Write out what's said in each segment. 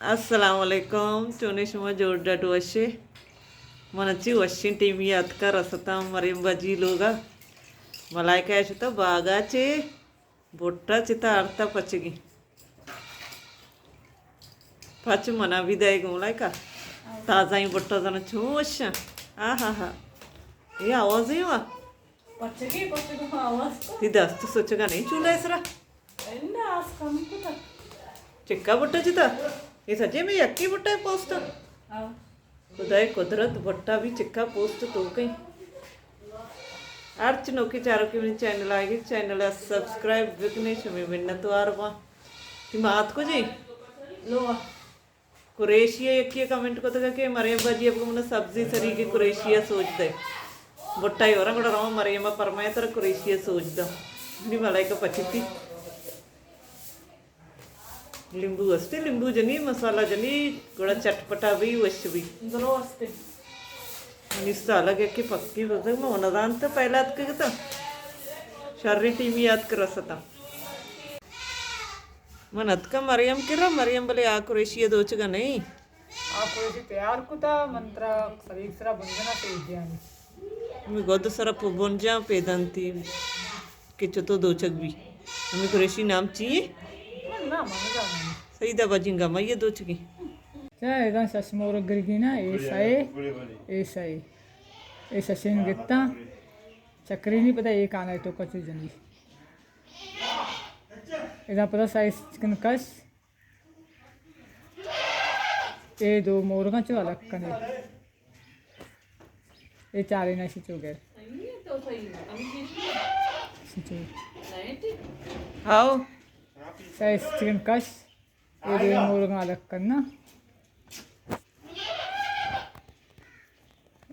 अस्सलामुअलैकुम चुनिश जोड्डट वशे मनची वशिन टीवी अतकर असता मरीम बजी लोगा मलाइका तो बागा चे बुट्टा चिता अर्ता पचगी पच मना भी देगा मलाइका ताजा ही बुट्टा जना छूशा हा ये आवाज ही हुआ पचगी आवाज तिदा तो सोचेगा नहीं चूल्हा इसरा चिक्का बुट्टा चिता ये सजे में यक्की बुट्टा है पोस्ट खुदाई कुदरत बुट्टा भी चिक्का पोस्ट तो कहीं अर्च नोकी चारों की मेरी चैनल आएगी चैनल सब्सक्राइब विघ्नेश में मिन्नत आरवा तिमात को जी लो कुरेशिया यक्की कमेंट को तो के मरियम बाजी आपको मैंने सब्जी सरी के कुरेशिया सोच दे बुट्टा ही हो रहा बड़ा मरियम परमाया तरह कुरेशिया सोच दो नहीं मलाई का पचिती लिंबू असते लिंबू जनी मसाला जनी गुड़ा चटपटा भी वश भी इंदरो असते निस्ता अलग है कि पक्की बोलते मैं उन्नदान तो पहला अतके तो शर्री टीवी याद कर सता मन अतका मरियम किरा मरियम बोले आ कुरेशिया दोचगा नहीं आ कोई तैयार कुता मंत्रा सरीसरा बंधना से उद्यानी मैं गोद सरा पुबंजा पेदंती कि चतो दोचक भी हमें कुरेशी नाम चाहिए ना मजा नहीं सही दबा जिंगा मैं ये दोचगी क्या इधर ससमोर गिरगिना ऐसा सचिन गित्ता चक्री नहीं पता एक आना है तो कचू जनी इधर पता साइज चिकन कस ये दो मोरगा चो अलग कने ये चार ना सिचो गए आओ साइज चिकन कस ये दो मोरगा अलग करना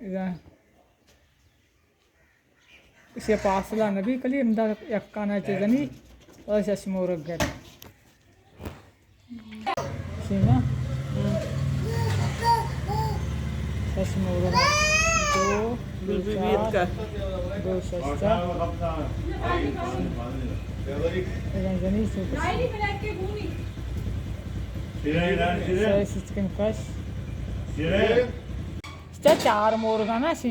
इधर इसे पासला नबी कली इमदा यक्काना चेजनी और शशमोर गट सीमा शशमोर दो दो शस्ता जनी से चिकन कश चार मोरगा ना सी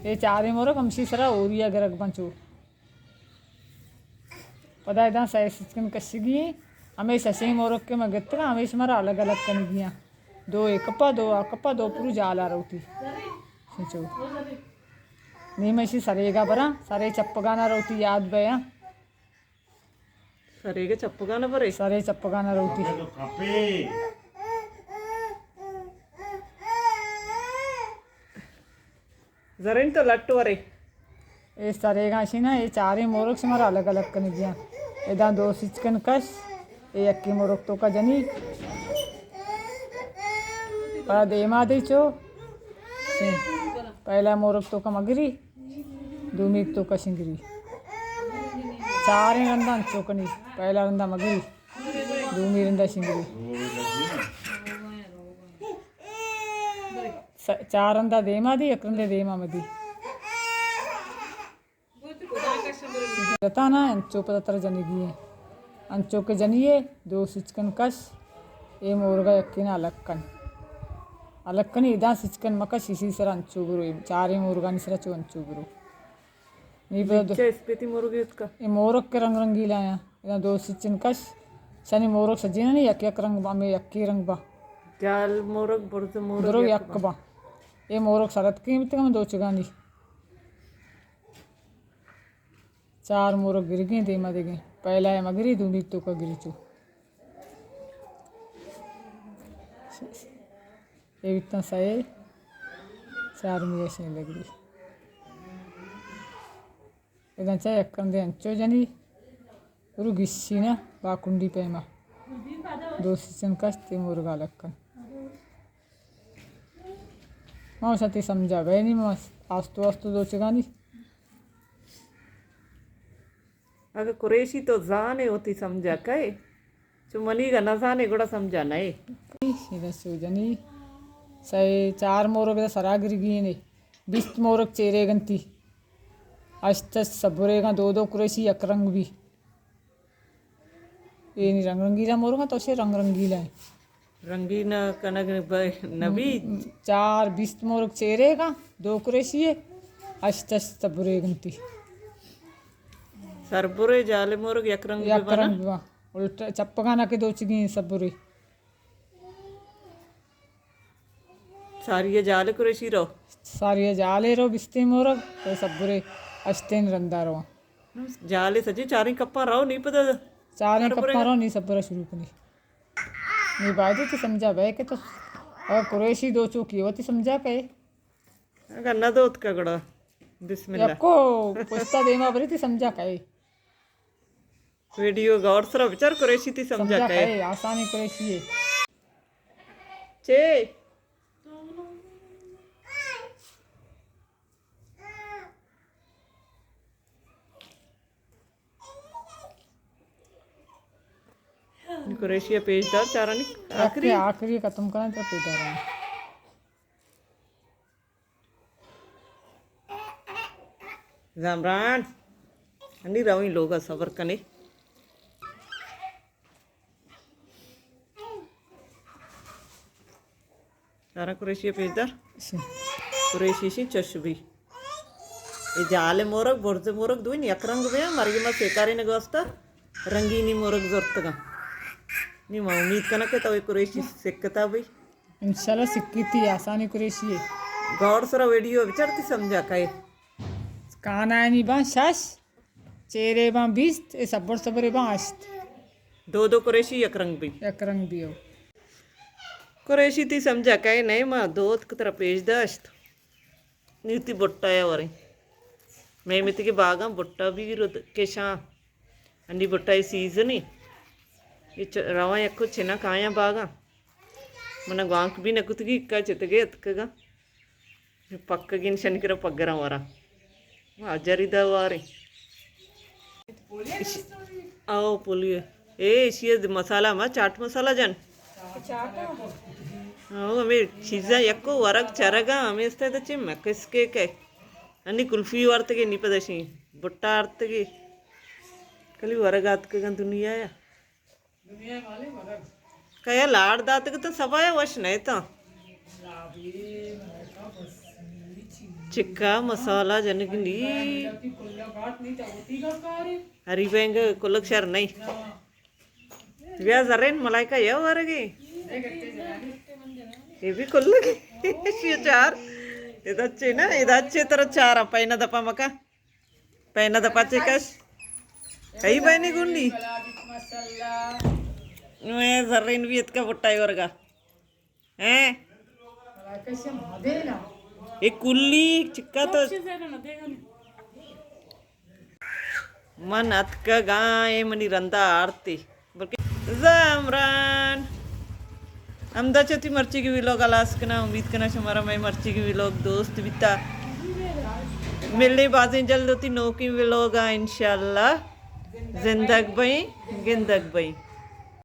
ये चार ही मोरग हमसी सरा ओरिया गरग बंचो पता इधर सही चिकन कशगी हमें सही मोरग के मगत का हमें मरा अलग अलग कन गया दो एक कप्पा दो पूरी जाला रोटी सोचो नहीं मैं सरेगा बरा सरे चप्पगाना रोटी याद बया सरेगा चप्पगाना बरे सरे चप्पगाना रोटी जरा तो लट्टू वरे ये सरेगा सी ना ये चार ही मोरग से मरा अलग अलग कन गया इधर दो चिकन कश ये अक्की मोरग तो का जनी पर देमा दे चो पहला मोरग तो का मगरी दूमिक तो का सिंगरी चार ही रंदा चौकनी पहला रंदा मगरी दूमी रंदा सिंगरी चार रंदा देमा दी एक रंदे देमा मदी ना अंचो पतर जनी गी अंचो के जनिए दो चिकन कश ये मोरगा यक्कीना अलग कन इदा चिकन मकश इसी सर अंचो गुरु चार ही मोरगा निसरा चो अंचो गुरु नहीं पता स्पेति मोरगे उसका ये मोरग के रंग रंगीला है इधर दो चिकन कश शनि मोरग सजी ना नहीं यक रंग बा में यक्की रंग बा जाल मोरग बुर्ज मोरग दरो यक बा ये मोरग शरत की मित्र में दो चुगानी चार मोरग गिर गए देमा दे गए पहला है मगरी दूमी तो का गिरी चो ये इतना सही चार में ऐसे लग रही इधर चाहे अक्कन दे अंचो जनी रु गिस्सी ना बाकुंडी पैमा दो सीजन कस्ते मुर्गा लक्कन माँ सती समझा गए नहीं माँ आस्तु दो चगानी अगर कुरेशी तो जाने होती समझा कहे चुमनी का न जाने गुड़ा समझा नहीं इधर सूजनी सही चार मोरग सरा गिर गई ने 20 मोरग चेरे गंती अष्ट सबरेगा दो कुरेशी एक रंग भी ये नहीं रंग रंगीला मोरूंगा तो उसे रंग रंगीला है रंगीन कनक नबी 4 20 मोरग चेहरे का 2 कुरेशिये अष्ट बुरेगंती सरबुरे जाले मोरग यकरंग या बना करंग उल्टा चप्पगा ना के 2 चिगी सब बुरे सारी ये जाले कुरेशी रो सारी जाले रो बिस्ते मोरग तो सब बुरे अष्टेन रंदा रो जाले सजी चारी कप्पा रहो नहीं पता 4 कप्पा रो नहीं सब बुरा शुरू कनी नहीं बायदे तो समझा बे के तो अगर कुरेशी 2 चौकी होती समझा के गन्ना दो का गड़ा बिस्मिल्लाह यको पुस्ता देमा बरी थी समझा के वीडियो गौर से विचार कुरेशी थी समझा समझा के के आसानी कुरेशी है चे कुरेशिया पेजदार चारा नहीं आखिरी आखिरी खत्म करना तो पेदा रहा जामरान अन्नी रवी लोग सबर कने चारा कुरेशिया पेजदार कुरेशी शी चशबी ये जाले मोरग बोर्जे मोरग दुइन यकरंग बे मरियमा सेकारी नगोस्ता रंगीनी मोरग जोरतगा नी मा उम्मीद कना के तो कुरेशी सिक्कता भाई इंशाल्लाह सिक्की थी आसानी कुरेशी है गौर सरा वीडियो विचारती समझा काए काना नहीं बा शश चेहरे बा 20 ए सबर सबर बा अष्ट दो दो कुरेशी यकरंग भी एक रंग भी हो कुरेशी थी समझा काए नहीं मा दोत की तरह पेज दश्त नीति बुट्टा है वरी मैं मिति के बागा बुट्टा भी रुद के शां अन्नी बुट्टा ही सीजन ही ये रवा यक्को छिना काया बागा मन गांक भी नकुतगी इक्का चितगे अतकगा पक्कगिन शनिकरा पग्गरा वरा अजरिदा वारे आओ पुलिए ए इसी मसाला मा चाट मसाला जन हमें चीज़ा यक्को वरक चरगा हमें इस्ते तो चिम किसके के अन्नी कुल्फी वार्तगे नी पदशी बुट्टा आर्तगे कली वरगात के गं दुनिया या कया लाड़ दात के तो सबाया वश नहीं था चिक्का मसाला जनगनी हरी बेंग कुलक शहर नहीं व्या जरेन मलाइका या वरगे ये भी कुल्लक ये चार इदच्चे ना इदच्चे तरह चार पैना दपा मका पैना दपा चिकश कई बहनी गुंडी मैं जरेन भी इतका बुट्टाई वर्गा हैं एक कुल्ली चिक्का तो मन अतका गाय मनी रंदा आरती बल्कि जामरान अहमदाची मर्ची की व्लॉग आलास कना उम्मीद करना हमारा मैं मर्ची की व्लॉग दोस्त बिता मिलने बाजें जल्द होती नो की व्लॉग इंशाल्लाह जिंदग भाई गिंदग भाई